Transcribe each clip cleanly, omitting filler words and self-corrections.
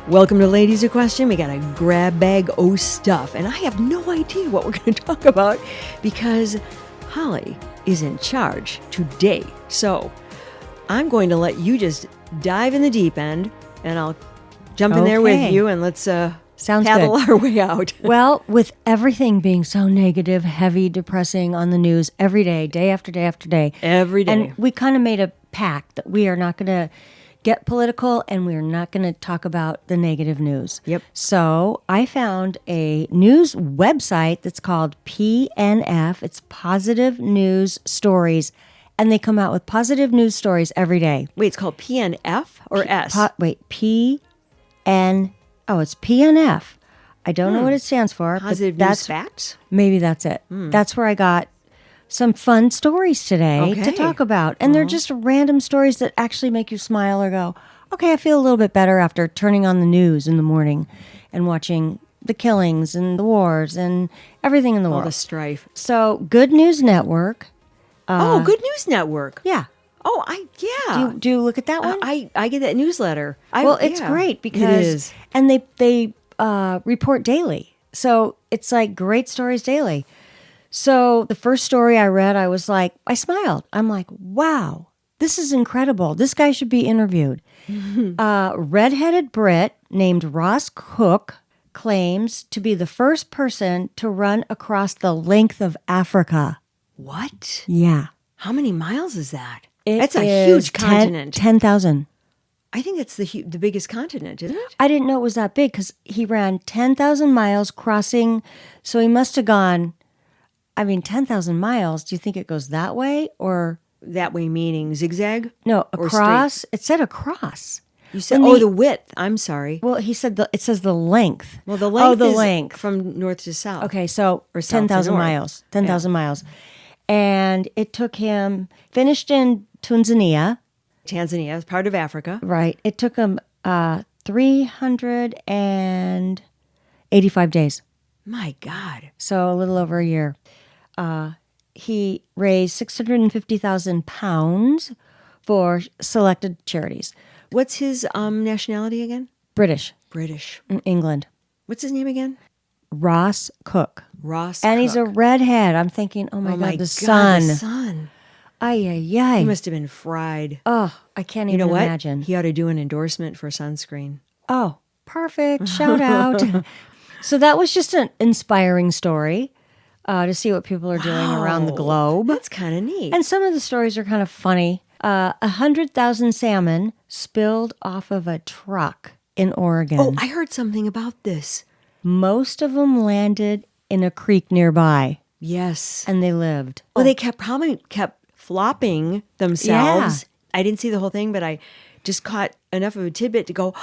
Welcome to Ladies Who Question. We got a grab bag o' stuff, and I have no idea what we're going to talk about because Holly is in charge today. So I'm going to let you just dive in the deep end, and I'll jump in there with you, and let's paddle our way out. Well, with everything being so negative, heavy, depressing on the news every day, day after day after day. Every day. And we kind of made a pact that we are not going to get political and we're not going to talk about the negative news. Yep. So I found a news website that's called PNF. It's Positive News Stories. And they come out with positive news stories every day. Wait, it's called PNF or S? PN. Oh, it's PNF. I don't know what it stands for. Positive but News Facts? Maybe that's it. That's where I got some fun stories today to talk about. And they're just random stories that actually make you smile or go, okay, I feel a little bit better after turning on the news in the morning and watching the killings and the wars and everything in the world. All the strife. So, Good News Network. Good News Network. Yeah. Oh, Do you look at that one? I get that newsletter. It's great because and they report daily. So it's like great stories daily. So the first story I read, I was like, I smiled. I'm like, wow, this is incredible. This guy should be interviewed. Redheaded Brit named Ross Cook claims to be the first person to run across the length of Africa. What? Yeah. How many miles is that? It That's a is huge continent. 10,000. I think it's the biggest continent, isn't it? I didn't know it was that big because he ran 10,000 miles crossing. So he must have gone, 10,000 miles. Do you think it goes that way or? That way meaning zigzag? No, or across. straight? It said across. You said, the width. I'm sorry. Well, he said it says the length. Well, the length is length. from north to south. Okay, so Or south to 10,000 north. miles. 10,000 miles. And it took him, finished in Tanzania. Tanzania is part of Africa. Right. It took him 385 days. My God. So a little over a year. He raised 650,000 pounds for selected charities. What's his nationality again? British. In England. What's his name again? Ross Cook. Ross And Cook. he's a redhead. I'm thinking, oh my God, the The sun. sun. Ay, ay, ay. He must have been fried. Oh, I can't You even know what? imagine. He ought to do an endorsement for sunscreen. Oh, perfect. Shout out. So that was just an inspiring story to see what people are doing around the globe. That's kind of neat. And some of the stories are kind of funny. 100,000 salmon spilled off of a truck in Oregon. Oh, I heard something about this. Most of them landed in a creek nearby, Yes. and they lived. Well, they probably kept flopping themselves. Yeah. I didn't see the whole thing, but I just caught enough of a tidbit to go,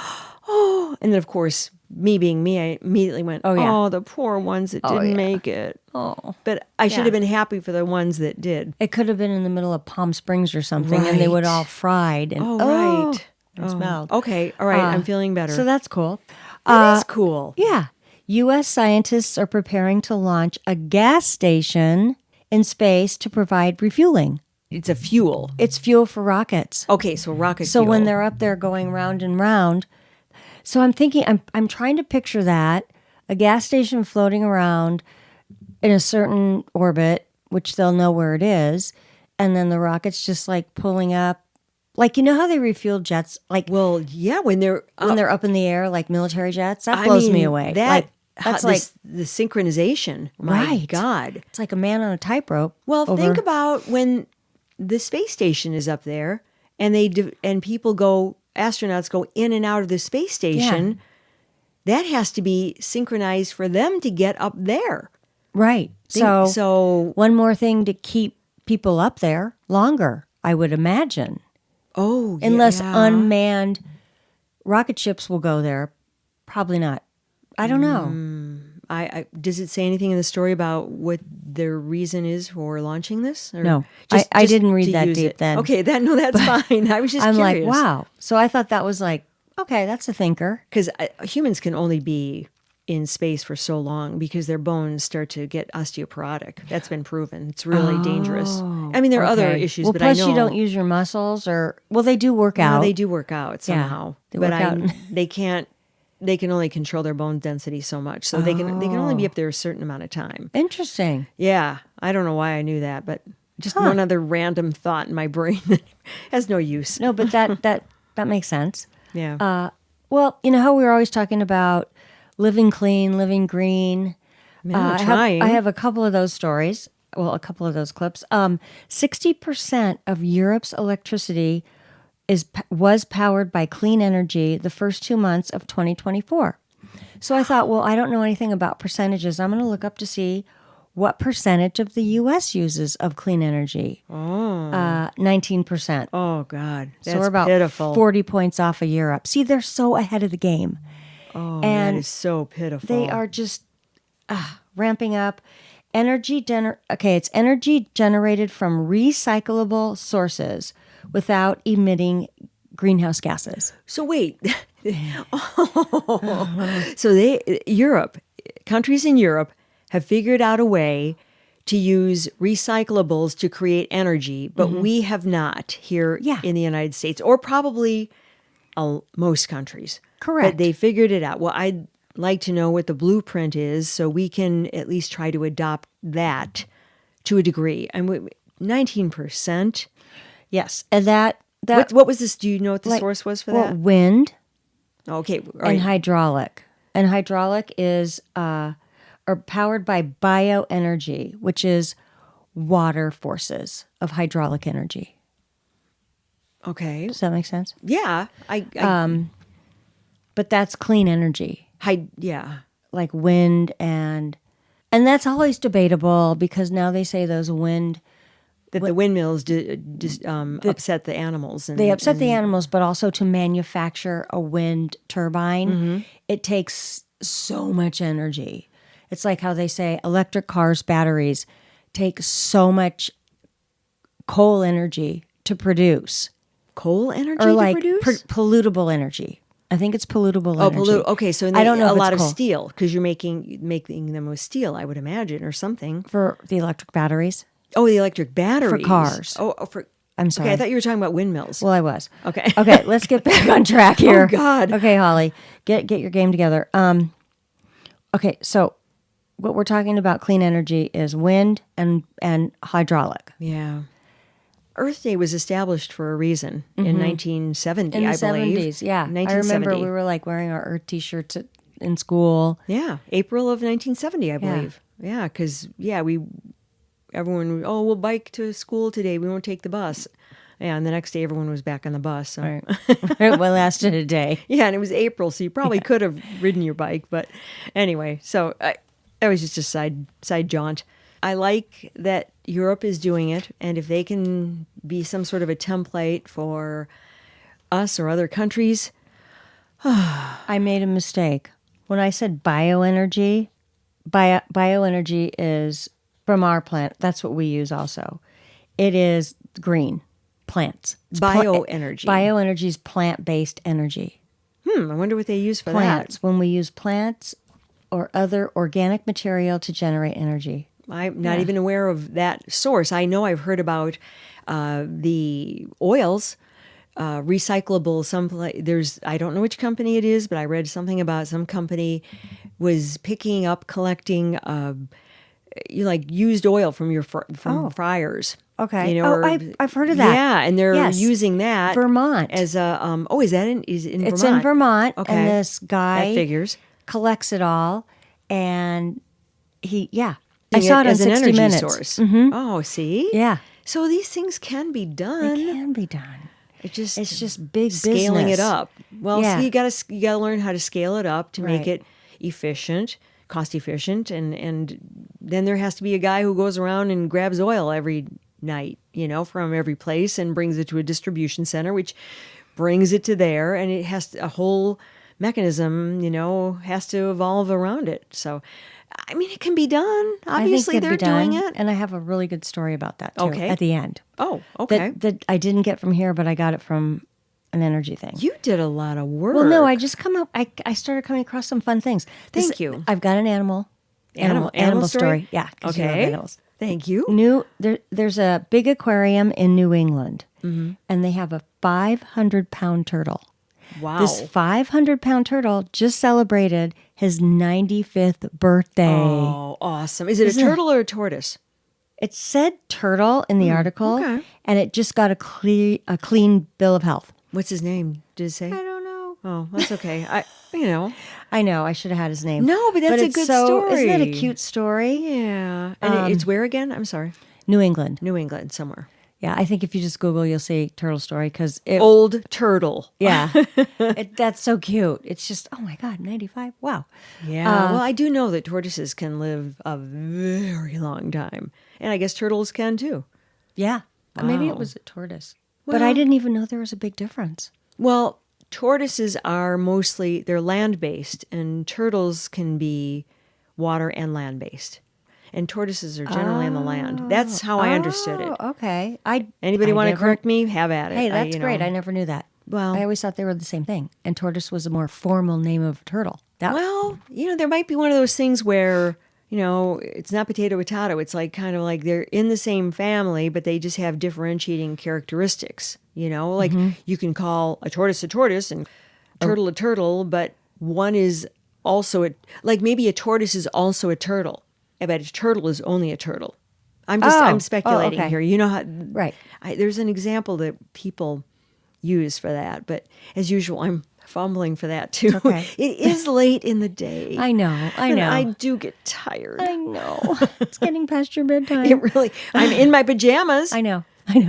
oh. And then, of course, me being me, I immediately went, oh, the poor ones that didn't make it. Oh. But I should have been happy for the ones that did. It could have been in the middle of Palm Springs or something, and they would all fried. And, right. And smelled. Okay. All right. I'm feeling better. So that's cool. That is cool. Yeah. U.S. scientists are preparing to launch a gas station in space to provide refueling. It's a fuel. It's fuel for rockets. Okay, so rocket So fuel. when they're up there going round and round, so I'm thinking, I'm trying to picture that, a gas station floating around in a certain orbit, which they'll know where it is, and then the rockets just like pulling up. Like, you know how they refuel jets? Like, Well, yeah, when they're up in the air, like military jets? That blows me away. That's like the synchronization. My Right. God. It's like a man on a tightrope. Well, over- think about when the space station is up there, and astronauts go in and out of the space station. That has to be synchronized for them to get up there. Right. So one more thing to keep people up there longer, I would imagine. Oh, Unless yeah. unmanned rocket ships will go there. Probably not. I don't know. Does it say anything in the story about what their reason is for launching this? Or No. I didn't read to that use deep it? then. Okay, that's fine. I was just I'm curious. like, wow. So I thought that was like, okay, that's a thinker. Because humans can only be in space for so long because their bones start to get osteoporotic. That's been proven. It's really dangerous. I mean, there are other Okay. issues, Well, but I know. plus you don't use your muscles they do work out. They do work out somehow. they but work out. they can't they can only control their bone density so much. So they can only be up there a certain amount of time. Interesting. Yeah. I don't know why I knew that, but just one other random thought in my brain that has no use. No, but that makes sense. Yeah. Well, you know how we were always talking about living clean, living green. Yeah, trying. I have a couple of those stories. Well, a couple of those clips. 60% of Europe's electricity was powered by clean energy the first 2 months of 2024. So I thought, well, I don't know anything about percentages. I'm going to look up to see what percentage of the U.S. uses of clean energy. 19%. Oh, God. That's so we're about pitiful. 40 points off of Europe. See, they're so ahead of the game. Oh, and that is so pitiful. They are just ramping up. It's energy generated from recyclable sources without emitting greenhouse gases. So wait. So countries in Europe have figured out a way to use recyclables to create energy, but we have not here in the United States, or probably most countries. Correct. But they figured it out. Well, I'd like to know what the blueprint is so we can at least try to adopt that to a degree. And 19%? Yes. And that what was this? Do you know what the source was for that? Wind. Okay. Right. And hydraulic. And hydraulic is are powered by bioenergy, which is water forces of hydraulic energy. Okay. Does that make sense? Yeah. But that's clean energy. Yeah. Like wind and that's always debatable because now they say those wind... That the windmills upset the animals. They upset the animals, but also to manufacture a wind turbine, it takes so much energy. It's like how they say electric cars' batteries take so much coal energy to produce. Coal energy or to like produce? Pollutable energy. I think it's pollutable energy. Okay, so I don't know a if lot it's of coal. steel because you're making them with steel, I would imagine, or something. For the electric batteries? Oh, the electric batteries. For cars. I'm sorry. Okay, I thought you were talking about windmills. Well, I was. Okay. Okay, let's get back on track here. Oh, God. Okay, Holly, get your game together. Okay, so what we're talking about clean energy is wind and hydraulic. Yeah. Earth Day was established for a reason in 1970, I believe. 70s, yeah. 1970. I remember we were like wearing our Earth T-shirts in school. Yeah, April of 1970, I believe. Yeah, because, everyone, we'll bike to school today. We won't take the bus. Yeah, and the next day everyone was back on the bus. So. Right. It lasted a day. Yeah, and it was April, so you probably could have ridden your bike. But anyway, so that was just a side jaunt. I like that Europe is doing it, and if they can be some sort of a template for us or other countries. I made a mistake. When I said bioenergy, bioenergy is from our plant. That's what we use also. It is green, plants. It's bioenergy. Bioenergy is plant-based energy. I wonder what they use for plants. that. When we use plants or other organic material to generate energy. I'm not even aware of that source. I know I've heard about the oils, recyclable. I don't know which company it is, but I read something about some company was collecting used oil from fryers. Okay. I've heard of that. Yeah, and they're using that Vermont as a. Is that in Vermont? It's in Vermont. Okay, and this guy that figures collects it all, and I saw it as on an 60 energy Minutes. source. Mm-hmm. Oh, see? Yeah. So these things can be done. They can be done. It's just big scaling business. it up. Well, so you gotta learn how to scale it up to make it efficient, cost efficient, and then there has to be a guy who goes around and grabs oil every night, from every place and brings it to a distribution center, which brings it to there, and it has a whole mechanism, has to evolve around it. So. I mean, it can be done. Obviously, they're doing it. And I have a really good story about that, too, at the end. Oh, okay. That I didn't get from here, but I got it from an energy thing. You did a lot of work. Well, no, I just I started coming across some fun things. Thank you. I've got an animal story. Yeah. Okay. You love animals. Thank you. There's a big aquarium in New England, and they have a 500-pound turtle. Wow. This 500-pound turtle just celebrated his 95th birthday. Oh, awesome. Is it a turtle or a tortoise? It said turtle in the article, okay. and it just got a clean bill of health. What's his name? Did it say? I don't know. Oh, that's okay. I know. I should have had his name. No, but that's a good story. Isn't that a cute story? Yeah. And it's where again? I'm sorry. New England. New England, somewhere. Yeah, I think if you just Google, you'll see turtle story because Old turtle. Yeah, that's so cute. It's just, oh my God, 95. Wow. Yeah. Well, I do know that tortoises can live a very long time, and I guess turtles can too. Yeah. Maybe it Wow. was a tortoise, but I didn't even know there was a big difference. Well, tortoises are they're land-based, and turtles can be water and land-based. And tortoises are generally on the land. That's how I understood it. Oh, okay. Anybody want to correct me? Have at it. Hey, that's great. I never knew that. Well, I always thought they were the same thing. And tortoise was a more formal name of turtle. Well, there might be one of those things where, it's not potato. It's like kind of like they're in the same family, but they just have differentiating characteristics. Like you can call a tortoise and turtle a turtle, but one is also like maybe a tortoise is also a turtle. But a turtle is only a turtle. I'm speculating okay. here. You know how, Right. There's an example that people use for that, but as usual, I'm fumbling for that too. Okay. It is late in the day. I know. And I do get tired. I know. It's getting past your bedtime. I'm in my pajamas. I know.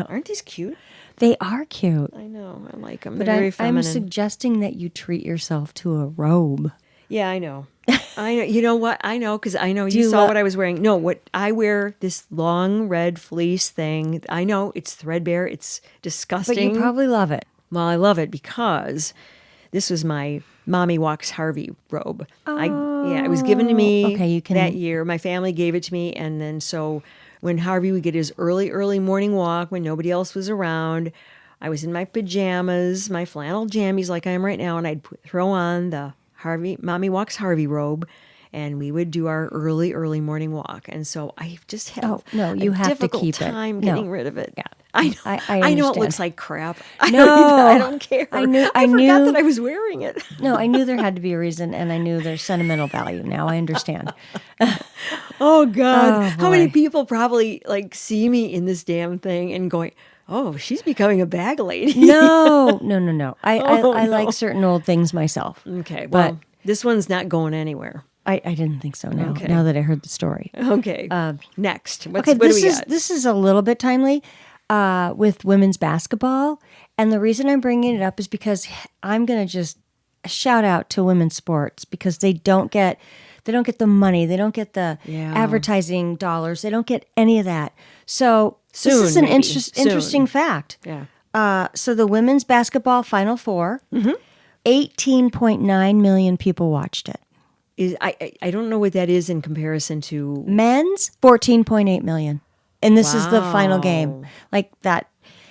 Aren't these cute? They are cute. I know. I like them. But They're very feminine. I'm suggesting that you treat yourself to a robe. Yeah, I know. I know. You know what? I know because I know you you saw what I was wearing. No, what I wear this long red fleece thing. I know it's threadbare. It's disgusting. But you probably love it. Well, I love it because this was my Mommy Walks Harvey robe. It was given to me that year. My family gave it to me, and then so when Harvey would get his early morning walk when nobody else was around, I was in my pajamas, my flannel jammies like I am right now, and I'd throw on the Mommy Walks Harvey robe, and we would do our early morning walk. And so I just have you have difficult to keep time it. getting rid of it. Yeah. I know. I know it understand. looks like crap. I don't care. I forgot that I was wearing it. No, I knew there had to be a reason, and I knew there's sentimental value. Now I understand. Oh God! How many boy. people probably see me in this damn thing and going, "Oh, she's becoming a bag lady." No. I no. like certain old things myself. Okay, well, this one's not going anywhere. I didn't think so. Now, Okay. now that I heard the story. Okay. Next, what Okay, do we got? This is a little bit timely with women's basketball, and the reason I'm bringing it up is because I'm going to just shout out to women's sports because they don't get the money, they don't get the advertising dollars, they don't get any of that. So this is an interesting fact. Yeah. So the women's basketball Final Four, 18.9 million people watched it. I don't know what that is in comparison to Men's 14.8 million. And this is the final game. Like that.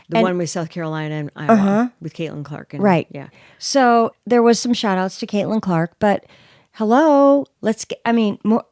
the one with South Carolina and Iowa with Caitlin Clark. And, Right. Yeah. So there was some shout outs to Caitlin Clark, but hello,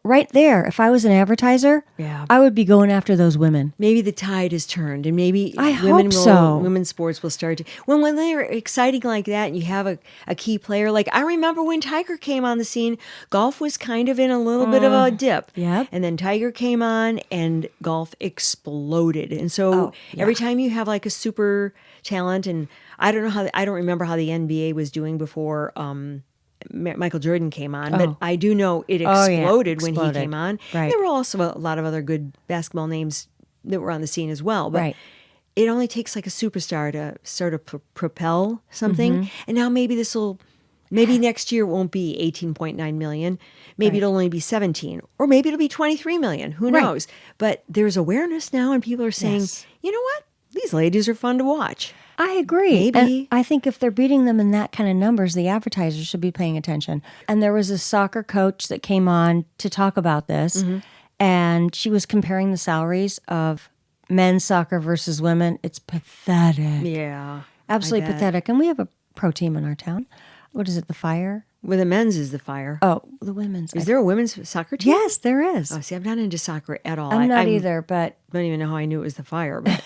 right there, if I was an advertiser, I would be going after those women. Maybe the tide has turned, and maybe I hope so. Women's sports will start to. When they're exciting like that, and you have a key player. Like I remember when Tiger came on the scene, golf was kind of in a little bit of a dip. Yep. And then Tiger came on, and golf exploded. And so every time you have like a super talent, and I don't remember how the NBA was doing before. Michael Jordan came on, but I do know it exploded when he came on. Right. There were also a lot of other good basketball names that were on the scene as well, but it only takes like a superstar to sort of propel something. And now maybe next year won't be 18.9 million. Maybe it'll only be 17, or maybe it'll be 23 million. Who knows? But there's awareness now, and people are saying, you know what? These ladies are fun to watch. I agree. Maybe. And I think if they're beating them in that kind of numbers, the advertisers should be paying attention. And there was a soccer coach that came on to talk about this, and she was comparing the salaries of men's soccer versus women. It's pathetic. Yeah. Absolutely pathetic. And we have a pro team in our town. What is it, the Fire? Well, the men's is the Fire. Oh, the women's. Is there a women's soccer team? Yes, there is. Oh, see, I'm not into soccer at all. I'm not either, but... I don't even know how I knew it was the Fire. But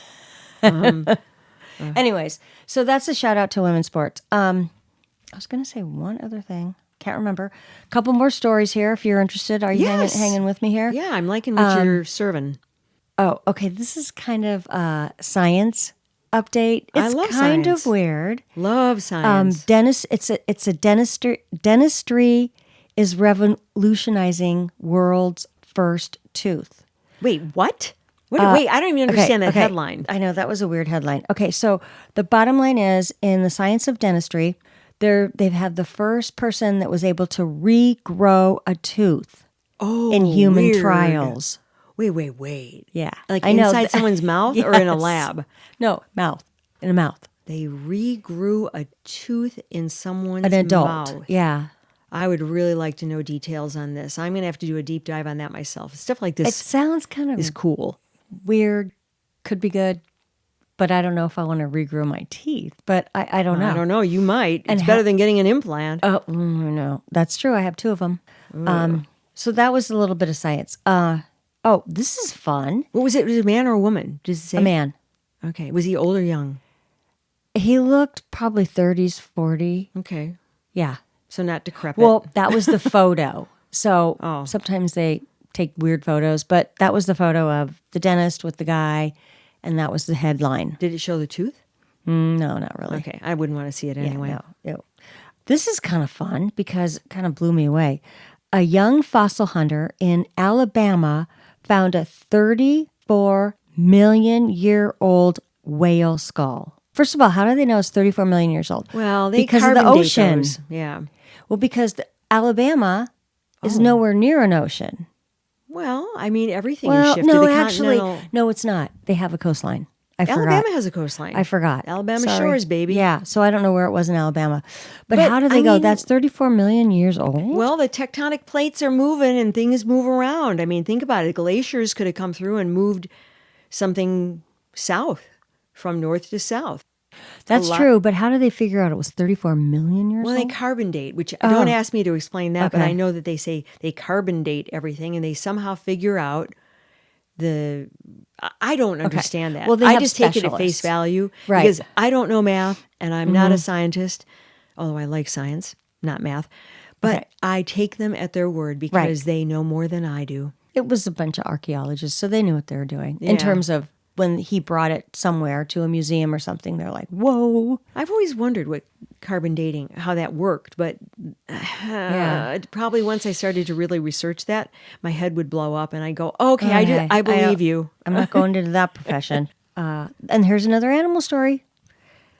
Anyways, so that's a shout out to women's sports. I was going to say one other thing. Can't remember. A couple more stories here if you're interested. Are you hanging with me here? Yeah, I'm liking what you're serving. Oh, okay. This is kind of a science update. I It's love kind science. of weird. Love science. It's a dentistry. Dentistry is revolutionizing world's first tooth. Wait, what? Wait, I don't even understand that headline. I know that was a weird headline. Okay, so the bottom line is in the science of dentistry, they've had the first person that was able to regrow a tooth in human weird. trials. Wait. Yeah, Like I know inside someone's mouth or in a lab? No, in a mouth. They regrew a tooth in someone's An adult. mouth. Yeah. I would really like to know details on this. I'm going to have to do a deep dive on that myself. Stuff like this It sounds kind of is cool. weird, could be good, but I don't know if I want to regrow my teeth. But I don't know. I don't know. You might. It's better than getting an implant. Oh, no. That's true. I have 2 of them. So that was a little bit of science. This is fun. What was it? Was it a man or a woman? Does it say? A man. Okay. Was he old or young? He looked probably 30s, 40. Okay. Yeah. So not decrepit. Well, that was the photo. So Oh. sometimes they take weird photos, but that was the photo of the dentist with the guy, and that was the headline. Did it show the tooth? No, not really. Okay. I wouldn't want to see it anyway. No. This is kind of fun because it kind of blew me away. A young fossil hunter in Alabama found a 34-million-year-old whale skull. First of all, how do they know it's 34 million years old? Well, they because of the carbon date ocean. those. Yeah. Well, because Alabama is nowhere near an ocean. Well, I mean, everything is shifted. No, The actually, continental- no, it's not. They have a coastline. I forgot. Alabama has a coastline. I forgot. Alabama Sorry. shores, baby. Yeah, so I don't know where it was in Alabama. But But, how do they I go? mean- That's 34 million years old? Well, the tectonic plates are moving and things move around. I mean, think about it. Glaciers could have come through and moved something south from north to south. That's true, but how do they figure out it was 34 million years Well, they old? carbon date, which don't ask me to explain that, but Okay. I know that they say they carbon date everything and they somehow figure out I don't understand that. Well, they I have just take it at specialists. face value Right. because I don't know math and I'm not a scientist, although I like science, not math. But Okay. I take them at their word because they know more than I do. It was a bunch of archaeologists, so they knew what they were doing. Yeah. In terms of when he brought it somewhere to a museum or something, they're like, whoa. I've always wondered what carbon dating, how that worked, but probably once I started to really research that, my head would blow up and I go, okay, I believe you. I'm not going into that profession. And here's another animal story.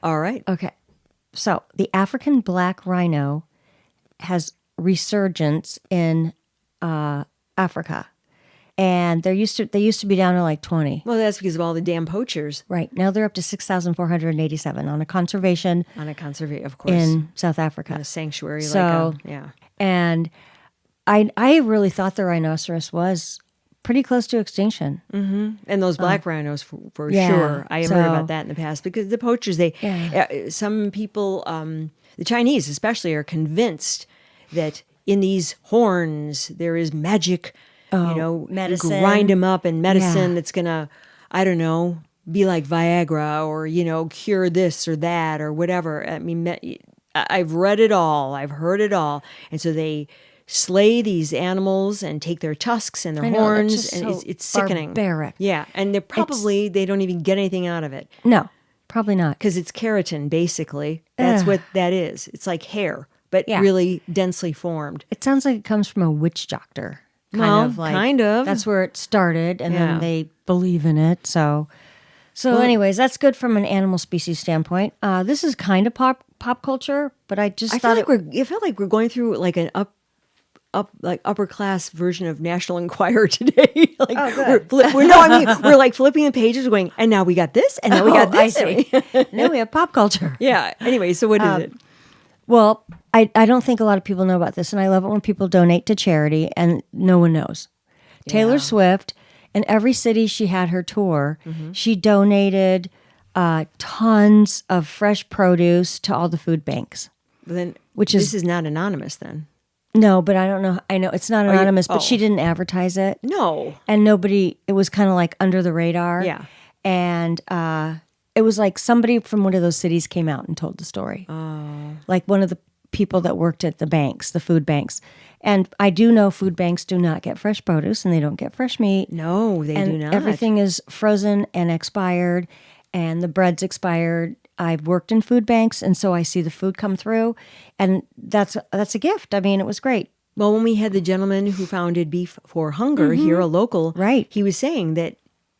All right. Okay. So the African black rhino has resurgence in Africa. And they used to be down to like 20. Well, that's because of all the damn poachers Right. Now they're up to 6,487 on a conservation on a conservation, of course, in South Africa. a sanctuary. So- yeah. And I really thought the rhinoceros was pretty close to extinction. And those black rhinos for yeah, sure. I have heard so- about that in the past because the poachers, some people, the Chinese especially, are convinced that in these horns there is magic. medicine. You grind them up and medicine Yeah. that's gonna, I don't know, be like Viagra or cure this or that or whatever. I mean, I've read it all, I've heard it all, and so they slay these animals and take their tusks and their I know, horns, it's just and so it's sickening. barbaric. Yeah, and they don't even get anything out of it No, probably not. because it's keratin basically. That's what that is. It's like hair, but Yeah. really densely formed. It sounds like it comes from a witch doctor. Well, kind of. That's where it started, and Yeah. then they believe in it. So anyways, that's good from an animal species standpoint. This is kind of pop culture, but I just I thought feel like we're going through like an upper class version of National Enquirer today. Like we're like flipping the pages, we're going, and now we got this, and now we got this. I see. Now we have pop culture. Yeah. Anyway, so what is it? Well, I don't think a lot of people know about this, and I love it when people donate to charity and no one knows. Taylor Swift, in every city she had her tour, she donated tons of fresh produce to all the food banks. Then Which this is not anonymous then. No, but I don't know. I know it's not anonymous, but oh. she didn't advertise it. No. And it was kind of like under the radar. Yeah. And it was like somebody from one of those cities came out and told the story. Like one of the people that worked at the banks, the food banks. And I do know food banks do not get fresh produce and they don't get fresh meat. No, they do not. Everything is frozen and expired and the bread's expired. I've worked in food banks and so I see the food come through and that's a gift. I mean, it was great. Well, when we had the gentleman who founded Beef for Hunger here, a local, right, he was saying that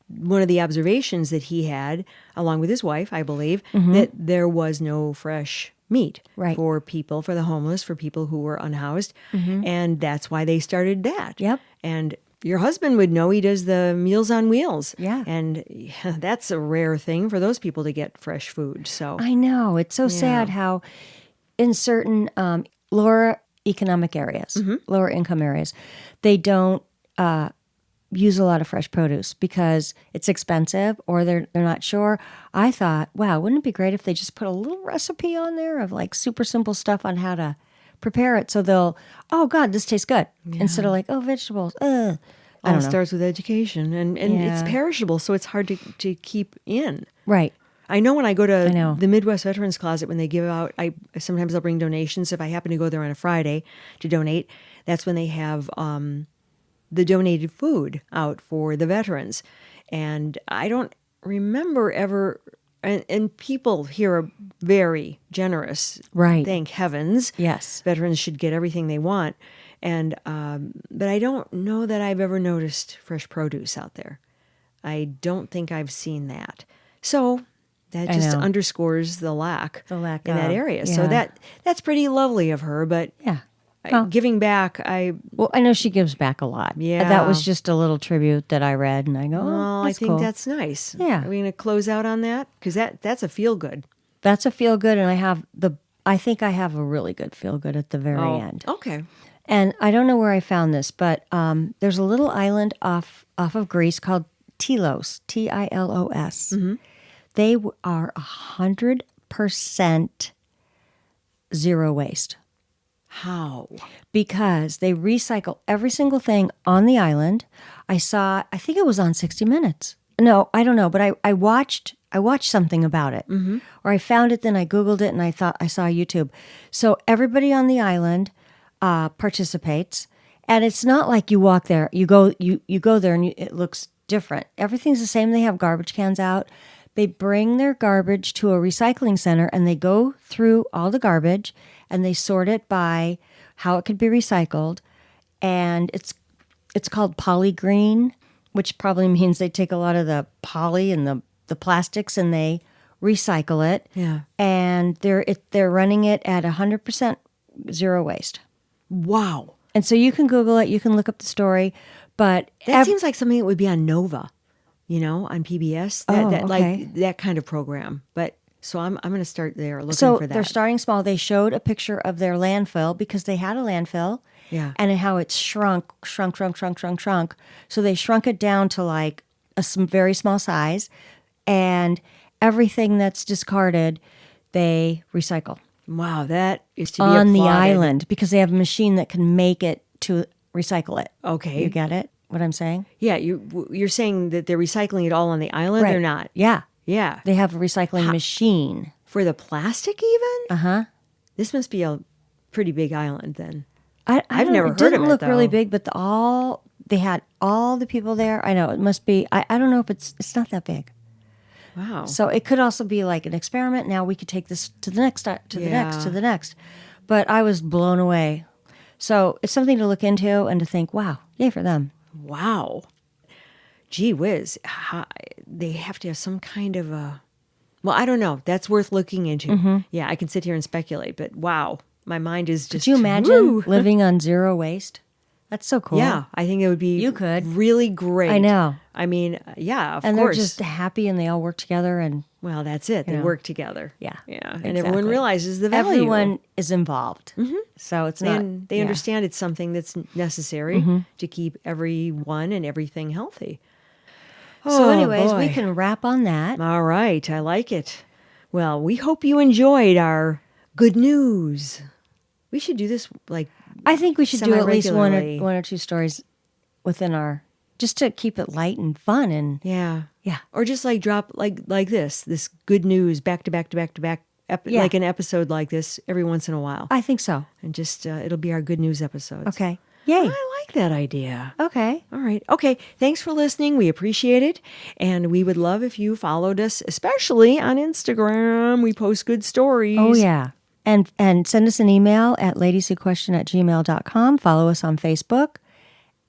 one of the observations that he had, along with his wife, I believe, that there was no fresh meat for people, for the homeless, for people who were unhoused. And that's why they started that. Yep. And your husband would know, he does the Meals on Wheels. Yeah. And that's a rare thing for those people to get fresh food. So I know. It's so sad how in certain lower economic areas, lower income areas, they don't use a lot of fresh produce because it's expensive or they're not sure. I thought, wow, wouldn't it be great if they just put a little recipe on there of like super simple stuff on how to prepare it so they'll, oh God, this tastes good. Instead of like, oh, vegetables, I don't know. It starts with education and it's perishable, so it's hard to keep in. Right. I know when I go to the Midwest Veterans Closet, when they give out, sometimes I'll bring donations. If I happen to go there on a Friday to donate, that's when they have the donated food out for the veterans. And I don't remember ever, and people here are very generous. Right. Thank heavens. Yes. Veterans should get everything they want. And but I don't know that I've ever noticed fresh produce out there. I don't think I've seen that. So that just underscores the lack in that area. Yeah. So that's pretty lovely of her. But giving back, well, I know she gives back a lot. Yeah. That was just a little tribute that I read, and I go, well, I think that's nice. Yeah. Are we going to close out on that? Because that's a feel good. That's a feel good, and I think I have a really good feel good at the very end. Okay. And I don't know where I found this, but there's a little island off of Greece called Tilos, Tilos. They are 100% zero waste. How? Because they recycle every single thing on the island. I think it was on 60 Minutes. No, I don't know, but I watched something about it. Or I found it, then I Googled it, and I thought I saw YouTube. So everybody on the island participates, and it's not like you walk there. You go there, and it looks different. Everything's the same. They have garbage cans out. They bring their garbage to a recycling center, and they go through all the garbage, and they sort it by how it could be recycled. And it's called polygreen, which probably means they take a lot of the poly and the plastics and they recycle it. Yeah. And they're running it at 100% zero waste. Wow. And so you can Google it, you can look up the story, but that seems like something that would be on Nova, on PBS, like that kind of program. But so I'm going to start there looking for that. So they're starting small. They showed a picture of their landfill because they had a landfill. Yeah. And how it's shrunk. So they shrunk it down to like some very small size, and everything that's discarded, they recycle. Wow, that is to be on the applauded. island because they have a machine that can make it to recycle it. Okay. You get it? What I'm saying? Yeah, you're saying that they're recycling it all on the island or not? Yeah. Yeah. They have a recycling machine. For the plastic even? Uh-huh. This must be a pretty big island then. I've never heard of it. It didn't look really though. big, but they had all the people there. I know it must be. I don't know if it's not that big. Wow. So it could also be like an experiment. Now we could take this to the next, to the next. But I was blown away. So it's something to look into and to think, wow, yay for them. Wow. Gee whiz. They have to have some kind of a... Well, I don't know. That's worth looking into. Yeah, I can sit here and speculate, but wow. My mind is just... Could you imagine living on zero waste? That's so cool. Yeah, I think it would be really great. I know. I mean, yeah, of course. And they're just happy and they all work together and... Well, that's it. They work together. Yeah. Yeah. Exactly. And everyone realizes the value. Everyone is involved. So it's not... They understand it's something that's necessary to keep everyone and everything healthy. So anyways, we can wrap on that. All right. I like it. Well, we hope you enjoyed our good news. We should do this like I think we should do at least one semi-regularly. or two stories within our... Just to keep it light and fun and... Yeah. Yeah. Or just like drop like this good news back to back to back to back like an episode like this every once in a while. I think so. And just, it'll be our good news episodes. Okay. Yay. I like that idea. Okay. All right. Okay. Thanks for listening. We appreciate it. And we would love if you followed us, especially on Instagram. We post good stories. Oh, yeah. And send us an email at ladieswhoquestion@gmail.com. Follow us on Facebook.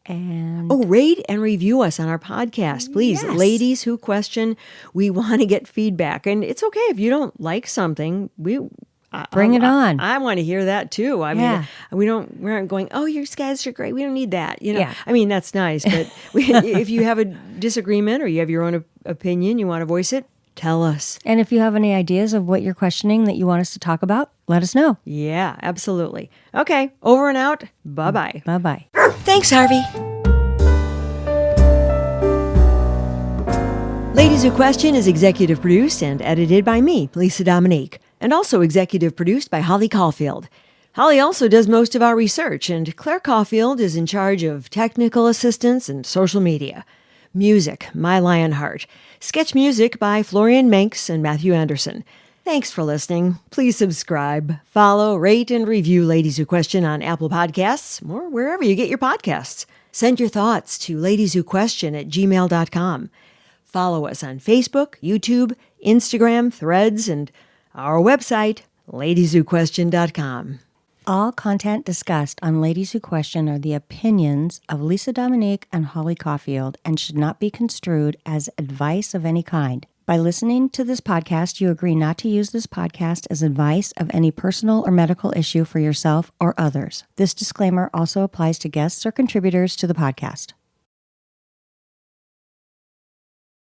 And rate and review us on our podcast, please. Yes. Ladies Who Question. We want to get feedback. And it's okay if you don't like something. Bring it on. I want to hear that too. I mean, we aren't going, oh, your guys are great. We don't need that. Yeah. I mean, that's nice. But if you have a disagreement or you have your own opinion, you want to voice it, tell us. And if you have any ideas of what you're questioning that you want us to talk about, let us know. Yeah, absolutely. Okay, over and out. Bye-bye. Bye-bye. Thanks, Harvey. Ladies Who Question is executive produced and edited by me, Lisa Dominique, and also executive produced by Holly Caulfield. Holly also does most of our research, and Claire Caulfield is in charge of technical assistance and social media. Music, My Lionheart. Sketch music by Florian Manx and Matthew Anderson. Thanks for listening. Please subscribe, follow, rate, and review Ladies Who Question on Apple Podcasts or wherever you get your podcasts. Send your thoughts to ladieswhoquestion@gmail.com. Follow us on Facebook, YouTube, Instagram, Threads, and our website, ladieswhoquestion.com. All content discussed on Ladies Who Question are the opinions of Lisa Dominique and Holly Caulfield and should not be construed as advice of any kind. By listening to this podcast, you agree not to use this podcast as advice of any personal or medical issue for yourself or others. This disclaimer also applies to guests or contributors to the podcast.